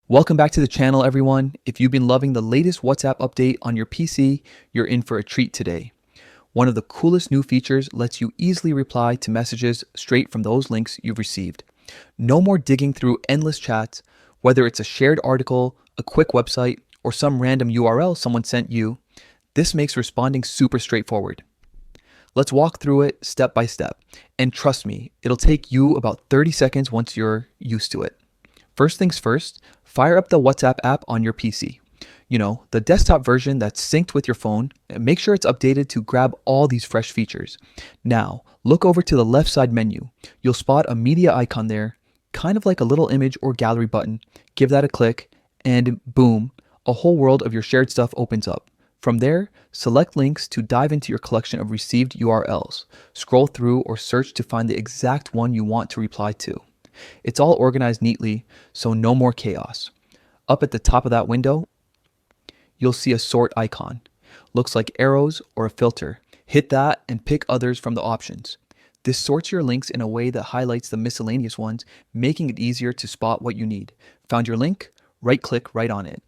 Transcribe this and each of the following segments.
Welcome back to the channel, everyone. If you've been loving the latest WhatsApp update on your PC, you're in for a treat today. One of the coolest new features lets you easily reply to messages straight from those links you've received. No more digging through endless chats, whether it's a shared article, a quick website, or some random URL someone sent you. This makes responding super straightforward. Let's walk through it step by step. And trust me, it'll take you about 30 seconds once you're used to it. First things first, fire up the WhatsApp app on your PC. You know, the desktop version that's synced with your phone, and make sure it's updated to grab all these fresh features. Now, look over to the left side menu. You'll spot a media icon there, kind of like a little image or gallery button. Give that a click, and boom, a whole world of your shared stuff opens up. From there, select links to dive into your collection of received URLs. Scroll through or search to find the exact one you want to reply to. It's all organized neatly, so no more chaos. Up at the top of that window, you'll see a sort icon. Looks like arrows or a filter. Hit that and pick others from the options. This sorts your links in a way that highlights the miscellaneous ones, making it easier to spot what you need. Found your link? Right-click right on it.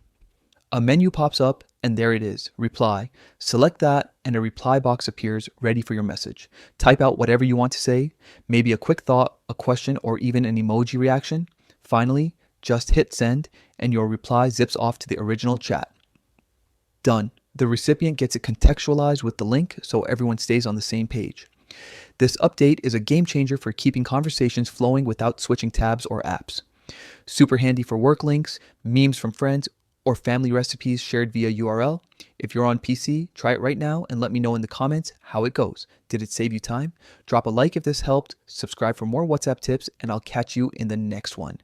A menu pops up and there it is, reply. Select that and a reply box appears ready for your message. Type out whatever you want to say, maybe a quick thought, a question, or even an emoji reaction. Finally, just hit send and your reply zips off to the original chat. Done. The recipient gets it contextualized with the link so everyone stays on the same page. This update is a game changer for keeping conversations flowing without switching tabs or apps. Super handy for work links, memes from friends, or family recipes shared via URL. If you're on PC, try it right now and let me know in the comments how it goes. Did it save you time? Drop a like if this helped, subscribe for more WhatsApp tips, and I'll catch you in the next one.